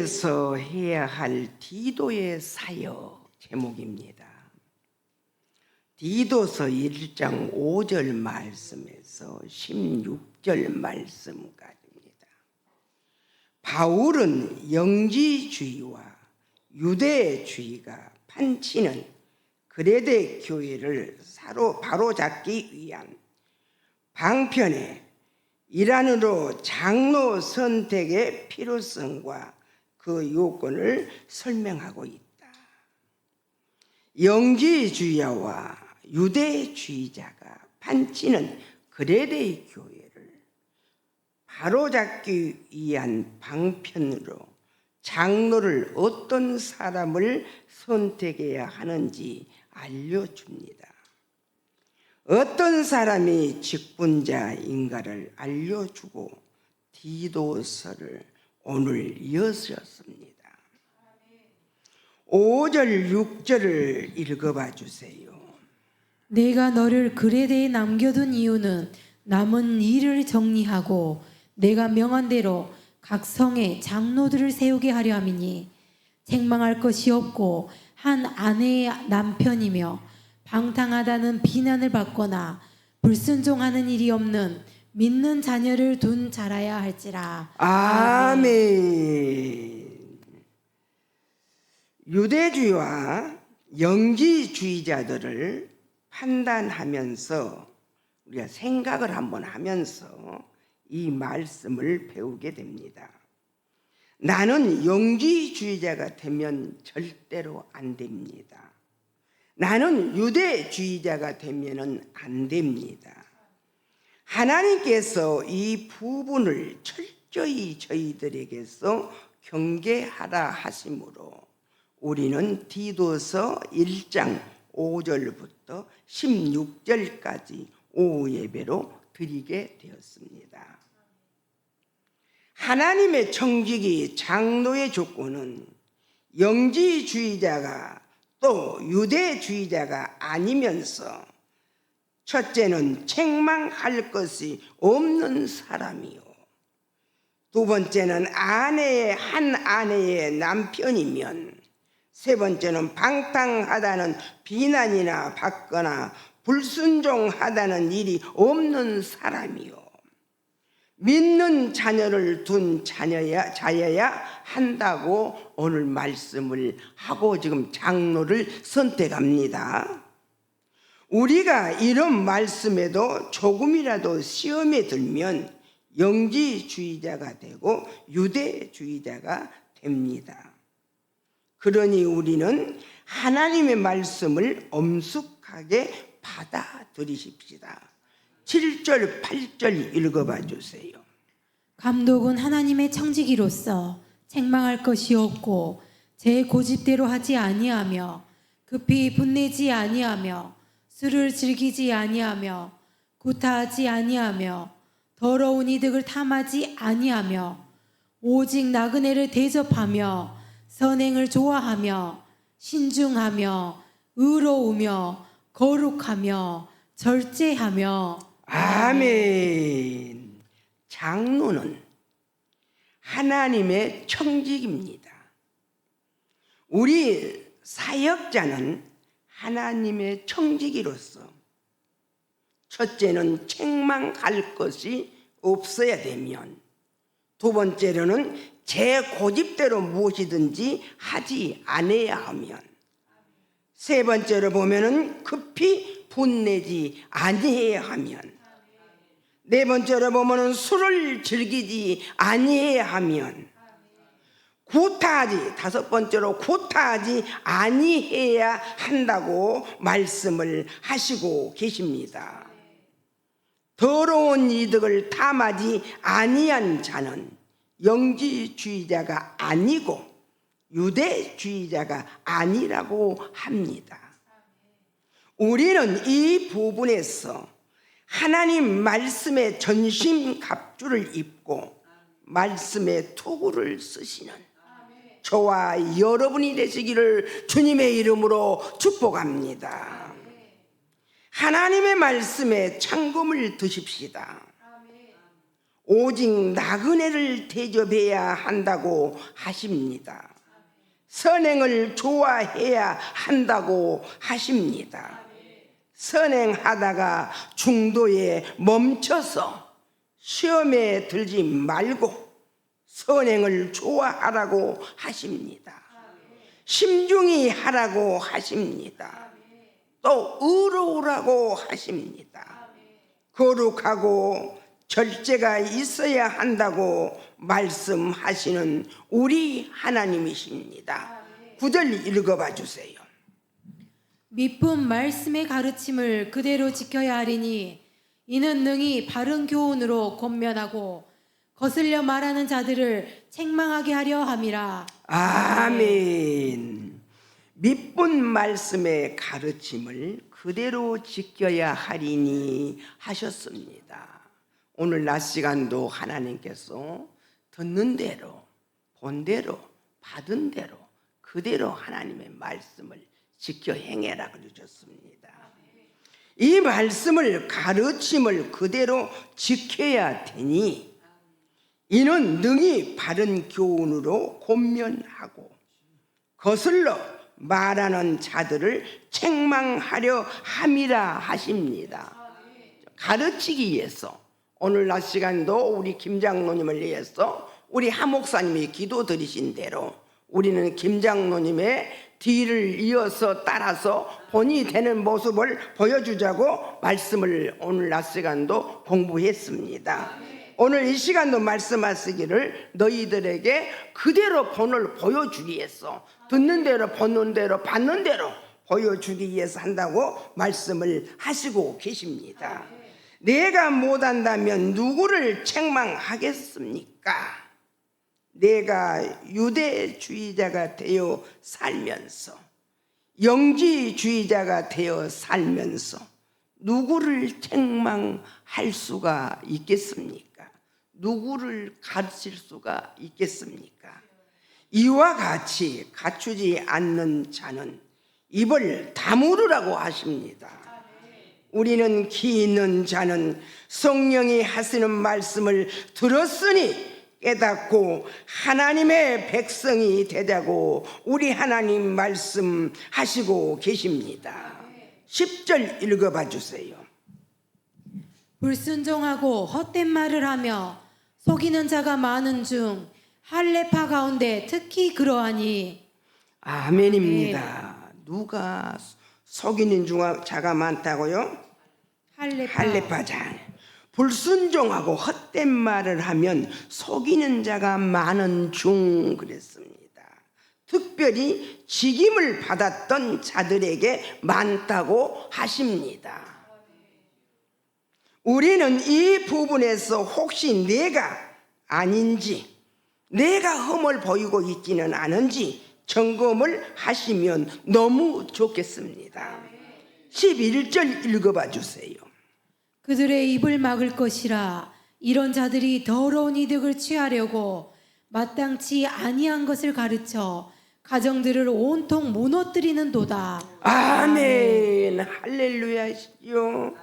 교회에서 해야 할 디도의 사역 제목입니다. 디도서 1장 5절 말씀에서 16절 말씀까지입니다. 바울은 영지주의와 유대주의가 판치는 그레데 교회를 바로잡기 위한 방편의 일환으로 장로 선택의 필요성과 그 요건을 설명하고 있다. 영지주의와 유대주의자가 판치는 그레데 교회를 바로잡기 위한 방편으로 장로를 어떤 사람을 선택해야 하는지 알려줍니다. 어떤 사람이 직분자인가를 알려주고 디도서를 오늘 이어졌습니다. 5절 6절을 읽어봐 주세요. 내가 너를 그레데에 남겨둔 이유는 남은 일을 정리하고 내가 명한 대로 각 성에 장로들을 세우게 하려 함이니 책망할 것이 없고 한 아내의 남편이며 방탕하다는 비난을 받거나 불순종하는 일이 없는 믿는 자녀를 둔 자라야 할지라. 아멘. 유대주의와 영지주의자들을 판단하면서 우리가 생각을 한번 하면서 이 말씀을 배우게 됩니다. 나는 영지주의자가 되면 절대로 안 됩니다. 나는 유대주의자가 되면은 안 됩니다. 하나님께서 이 부분을 철저히 저희들에게서 경계하라 하심으로 우리는 디도서 1장 5절부터 16절까지 오후 예배로 드리게 되었습니다. 하나님의 청지기 장로의 조건은 영지주의자가 또 유대주의자가 아니면서 첫째는 책망할 것이 없는 사람이요, 두 번째는 한 아내의 남편이면, 세 번째는 방탕하다는 비난이나 받거나 불순종하다는 일이 없는 사람이요, 믿는 자녀를 둔 자여야 한다고 오늘 말씀을 하고 지금 장로를 선택합니다. 우리가 이런 말씀에도 조금이라도 시험에 들면 영지주의자가 되고 유대주의자가 됩니다. 그러니 우리는 하나님의 말씀을 엄숙하게 받아들이십시다. 7절 8절 읽어봐 주세요. 감독은 하나님의 청지기로서 책망할 것이 없고 제 고집대로 하지 아니하며 급히 분내지 아니하며 술을 즐기지 아니하며 구타하지 아니하며 더러운 이득을 탐하지 아니하며 오직 나그네를 대접하며 선행을 좋아하며 신중하며 의로우며 거룩하며 절제하며. 아멘. 장로는 하나님의 청직입니다. 우리 사역자는 하나님의 청지기로서 첫째는 책망할 것이 없어야 되면, 두 번째로는 제 고집대로 무엇이든지 하지 않아야 하면, 세 번째로 보면은 급히 분내지 아니해야 하면, 네 번째로 보면은 술을 즐기지 아니해야 하면, 다섯 번째로 구타하지 아니해야 한다고 말씀을 하시고 계십니다. 더러운 이득을 탐하지 아니한 자는 영지주의자가 아니고 유대주의자가 아니라고 합니다. 우리는 이 부분에서 하나님 말씀의 전심갑주를 입고 말씀의 투구를 쓰시는 저와 여러분이 되시기를 주님의 이름으로 축복합니다. 하나님의 말씀에 참금을 드십시다. 오직 나그네를 대접해야 한다고 하십니다. 선행을 좋아해야 한다고 하십니다. 선행하다가 중도에 멈춰서 시험에 들지 말고 선행을 좋아하라고 하십니다. 심중히 하라고 하십니다. 또 의로우라고 하십니다. 거룩하고 절제가 있어야 한다고 말씀하시는 우리 하나님이십니다. 9절 읽어봐 주세요. 미품 말씀의 가르침을 그대로 지켜야 하리니 이는 능히 바른 교훈으로 권면하고 거슬려 말하는 자들을 책망하게 하려 함이라. 아멘. 밑본 말씀의 가르침을 그대로 지켜야 하리니 하셨습니다. 오늘 낮 시간도 하나님께서 듣는 대로, 본 대로, 받은 대로 그대로 하나님의 말씀을 지켜 행해라 그러셨습니다. 이 말씀을 가르침을 그대로 지켜야 되니 이는 능히 바른 교훈으로 권면하고 거슬러 말하는 자들을 책망하려 함이라 하십니다. 가르치기 위해서 오늘 낮 시간도 우리 김 장로님을 위해서 우리 하 목사님이 기도 드리신 대로 우리는 김 장로님의 뒤를 이어서 따라서 본이 되는 모습을 보여주자고 말씀을 오늘 낮 시간도 공부했습니다. 오늘 이 시간도 말씀하시기를 너희들에게 그대로 본을 보여주기 위해서 듣는 대로 보는 대로 받는 대로 보여주기 위해서 한다고 말씀을 하시고 계십니다. 내가 못한다면 누구를 책망하겠습니까? 내가 유대주의자가 되어 살면서 영지주의자가 되어 살면서 누구를 책망할 수가 있겠습니까? 누구를 가르칠 수가 있겠습니까? 이와 같이 갖추지 않는 자는 입을 다무르라고 하십니다. 우리는 기 있는 자는 성령이 하시는 말씀을 들었으니 깨닫고 하나님의 백성이 되자고 우리 하나님 말씀하시고 계십니다. 10절 읽어봐 주세요. 불순종하고 헛된 말을 하며 속이는 자가 많은 중 할례파 가운데 특히 그러하니. 아멘입니다. 누가 속이는 자가 많다고요? 할례파자. 불순종하고 헛된 말을 하면 속이는 자가 많은 중 그랬습니다. 특별히 직임을 받았던 자들에게 많다고 하십니다. 우리는 이 부분에서 혹시 내가 아닌지 내가 흠을 보이고 있지는 않은지 점검을 하시면 너무 좋겠습니다. 11절 읽어봐 주세요. 그들의 입을 막을 것이라. 이런 자들이 더러운 이득을 취하려고 마땅치 아니한 것을 가르쳐 가정들을 온통 무너뜨리는도다. 아멘. 할렐루야시요.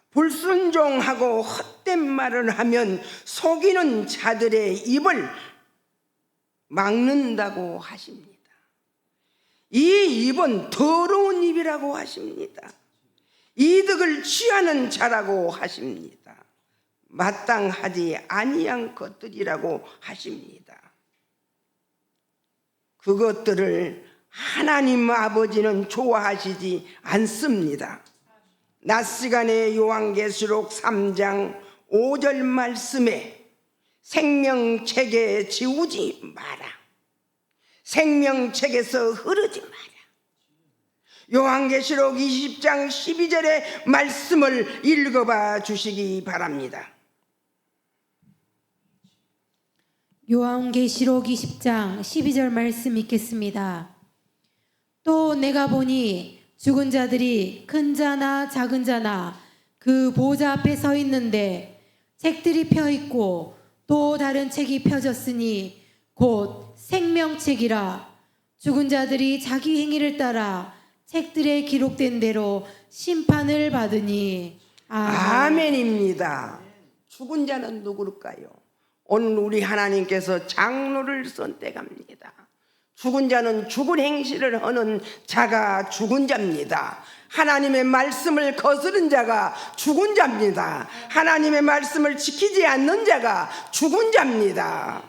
불순종하고 헛된 말을 하면 속이는 자들의 입을 막는다고 하십니다. 이 입은 더러운 입이라고 하십니다. 이득을 취하는 자라고 하십니다. 마땅하지 아니한 것들이라고 하십니다. 그것들을 하나님 아버지는 좋아하시지 않습니다. 낮 시간에 요한계시록 3장 5절 말씀에 생명책에 지우지 마라. 생명책에서 흐르지 마라. 요한계시록 20장 12절의 말씀을 읽어봐 주시기 바랍니다. 요한계시록 20장 12절 말씀 읽겠습니다. 또 내가 보니 죽은 자들이 큰 자나 작은 자나 그 보좌 앞에 서 있는데 책들이 펴 있고 또 다른 책이 펴졌으니 곧 생명책이라. 죽은 자들이 자기 행위를 따라 책들에 기록된 대로 심판을 받으니. 아멘입니다. 죽은 자는 누구일까요? 오늘 우리 하나님께서 장로를 선택합니다. 죽은 자는 죽은 행실을 하는 자가 죽은 자입니다. 하나님의 말씀을 거스른 자가 죽은 자입니다. 하나님의 말씀을 지키지 않는 자가 죽은 자입니다.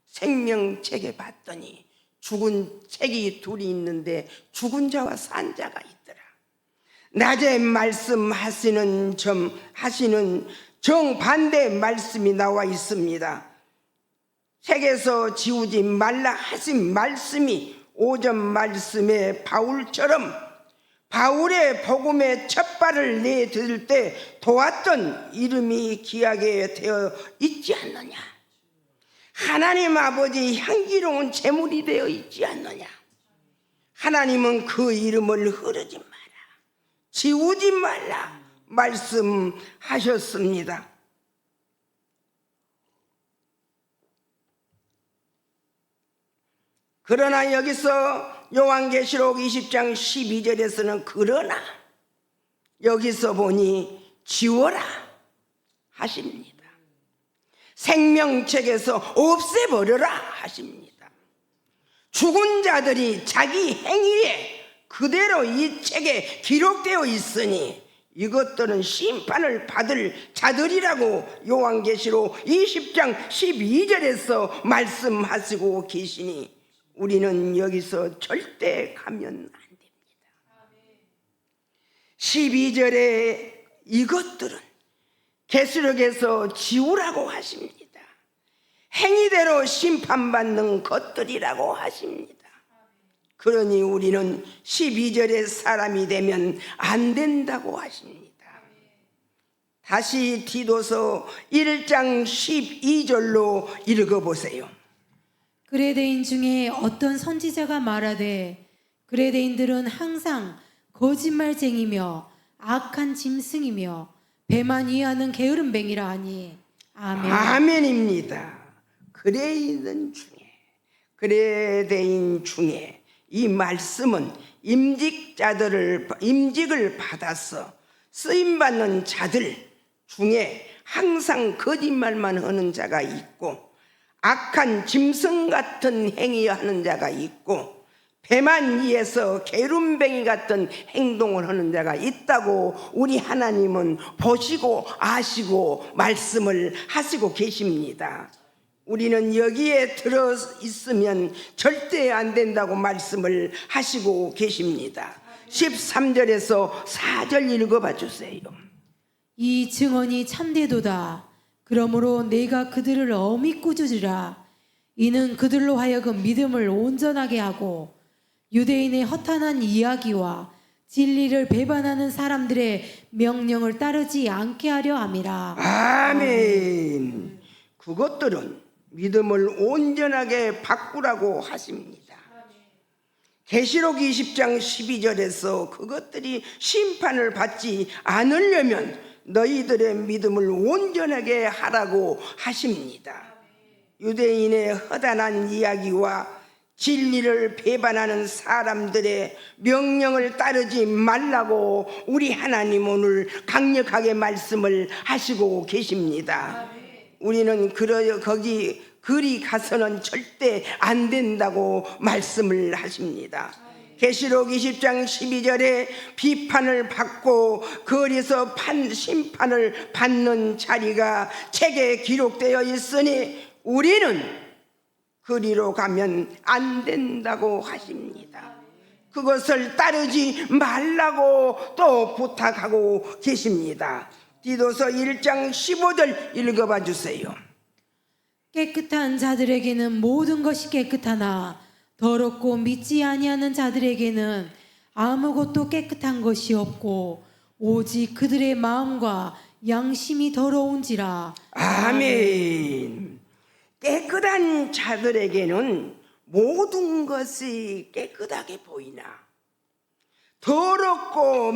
생명책에 봤더니 죽은 책이 둘이 있는데 죽은 자와 산 자가 있더라. 낮에 말씀하시는 정반대 말씀이 나와 있습니다. 책에서 지우지 말라 하신 말씀이 오전 말씀에 바울처럼 바울의 복음의 첫 발을 내딛을 때 도왔던 이름이 귀하게 되어 있지 않느냐. 하나님 아버지 향기로운 제물이 되어 있지 않느냐. 하나님은 그 이름을 흐르지 마라, 지우지 말라 말씀하셨습니다. 그러나 여기서 요한계시록 20장 12절에서는 그러나 여기서 보니 지워라 하십니다. 생명책에서 없애버려라 하십니다. 죽은 자들이 자기 행위에 그대로 이 책에 기록되어 있으니 이것들은 심판을 받을 자들이라고 요한계시록 20장 12절에서 말씀하시고 계시니 우리는 여기서 절대 가면 안 됩니다. 12절에 이것들은 계시록에서 지우라고 하십니다. 행위대로 심판받는 것들이라고 하십니다. 그러니 우리는 12절의 사람이 되면 안 된다고 하십니다. 다시 디도서 1장 12절로 읽어보세요. 그레데인 중에 어떤 선지자가 말하되 그레데인들은 항상 거짓말쟁이며 악한 짐승이며 배만 이해하는 게으름뱅이라 하니 아멘. 아멘입니다. 그레데인 중에 이 말씀은 임직을 받아서 쓰임받는 자들 중에 항상 거짓말만 하는 자가 있고 악한 짐승 같은 행위하는 자가 있고 배만 위해서 게으름뱅이 같은 행동을 하는 자가 있다고 우리 하나님은 보시고 아시고 말씀을 하시고 계십니다. 우리는 여기에 들어 있으면 절대 안 된다고 말씀을 하시고 계십니다. 13절에서 4절 읽어봐 주세요. 이 증언이 참되도다. 그러므로 내가 그들을 엄히 꾸짖으라. 이는 그들로 하여금 믿음을 온전하게 하고 유대인의 허탄한 이야기와 진리를 배반하는 사람들의 명령을 따르지 않게 하려 함이라. 아멘. 그것들은 믿음을 온전하게 바꾸라고 하십니다. 계시록 20장 12절에서 그것들이 심판을 받지 않으려면 너희들의 믿음을 온전하게 하라고 하십니다. 유대인의 허단한 이야기와 진리를 배반하는 사람들의 명령을 따르지 말라고 우리 하나님 오늘 강력하게 말씀을 하시고 계십니다. 우리는 거기 그리 가서는 절대 안 된다고 말씀을 하십니다. 계시록 20장 12절에 비판을 받고 거기서 심판을 받는 자리가 책에 기록되어 있으니 우리는 그리로 가면 안 된다고 하십니다. 그것을 따르지 말라고 또 부탁하고 계십니다. 디도서 1장 15절 읽어봐 주세요. 깨끗한 자들에게는 모든 것이 깨끗하나 더럽고 믿지 아니하는 자들에게는 아무것도 깨끗한 것이 없고 오직 그들의 마음과 양심이 더러운지라. 아멘. 깨끗한 자들에게는 모든 것이 깨끗하게 보이나 더럽고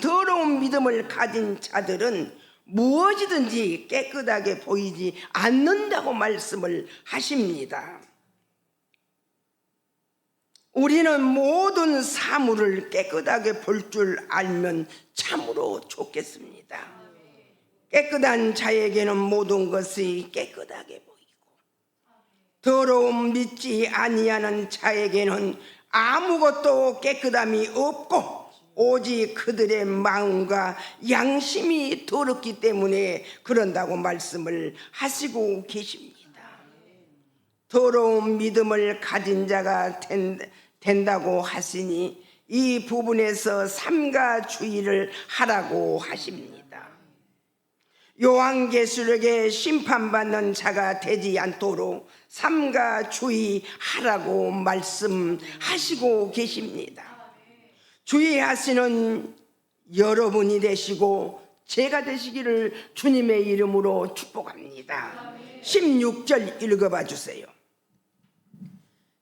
더러운 믿음을 가진 자들은 무엇이든지 깨끗하게 보이지 않는다고 말씀을 하십니다. 우리는 모든 사물을 깨끗하게 볼 줄 알면 참으로 좋겠습니다. 깨끗한 자에게는 모든 것이 깨끗하게 보이고 더러움 믿지 아니하는 자에게는 아무것도 깨끗함이 없고 오직 그들의 마음과 양심이 더럽기 때문에 그런다고 말씀을 하시고 계십니다. 더러운 믿음을 가진 자가 된다고 하시니 이 부분에서 삼가 주의를 하라고 하십니다. 요한계시록에 심판받는 자가 되지 않도록 삼가 주의하라고 말씀하시고 계십니다. 주의하시는 여러분이 되시고 제가 되시기를 주님의 이름으로 축복합니다. 16절 읽어봐 주세요.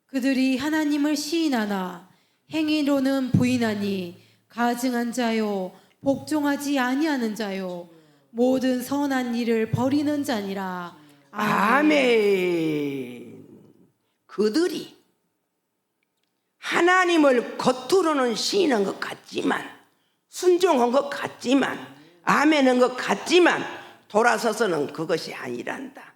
그들이 하나님을 시인하나 행위로는 부인하니 가증한 자요 복종하지 아니하는 자요 모든 선한 일을 버리는 자니라. 아멘. 그들이 하나님을 겉으로는 시인한 것 같지만 순종한 것 같지만 아멘한 것 같지만 돌아서서는 그것이 아니란다.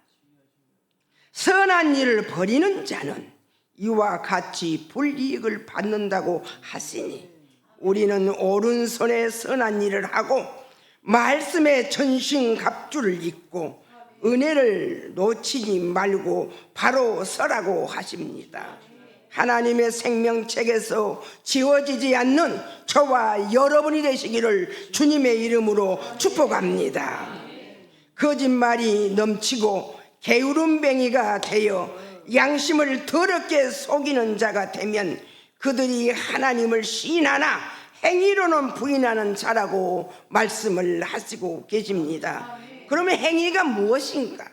선한 일을 버리는 자는 이와 같이 불이익을 받는다고 하시니 우리는 오른손에 선한 일을 하고 말씀의 전신갑주를 입고 은혜를 놓치지 말고 바로 서라고 하십니다. 하나님의 생명책에서 지워지지 않는 저와 여러분이 되시기를 주님의 이름으로 축복합니다. 거짓말이 넘치고 게으름뱅이가 되어 양심을 더럽게 속이는 자가 되면 그들이 하나님을 시인하나 행위로는 부인하는 자라고 말씀을 하시고 계십니다. 그러면 행위가 무엇인가?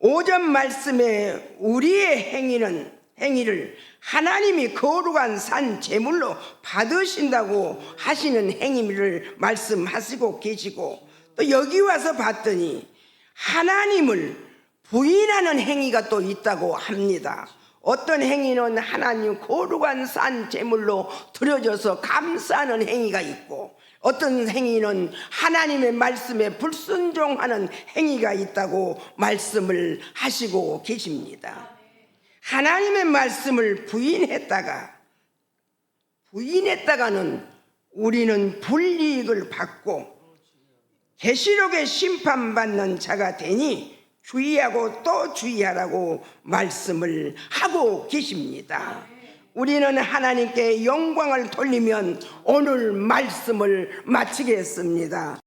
5절 말씀에 우리의 행위를 하나님이 거룩한 산 제물로 받으신다고 하시는 행위를 말씀하시고 계시고 또 여기 와서 봤더니 하나님을 부인하는 행위가 또 있다고 합니다. 어떤 행위는 하나님 거룩한 산 제물로 드려져서 감사하는 행위가 있고 어떤 행위는 하나님의 말씀에 불순종하는 행위가 있다고 말씀을 하시고 계십니다. 하나님의 말씀을 부인했다가는 우리는 불이익을 받고 계시록에 심판받는 자가 되니 주의하고 또 주의하라고 말씀을 하고 계십니다. 우리는 하나님께 영광을 돌리면 오늘 말씀을 마치겠습니다.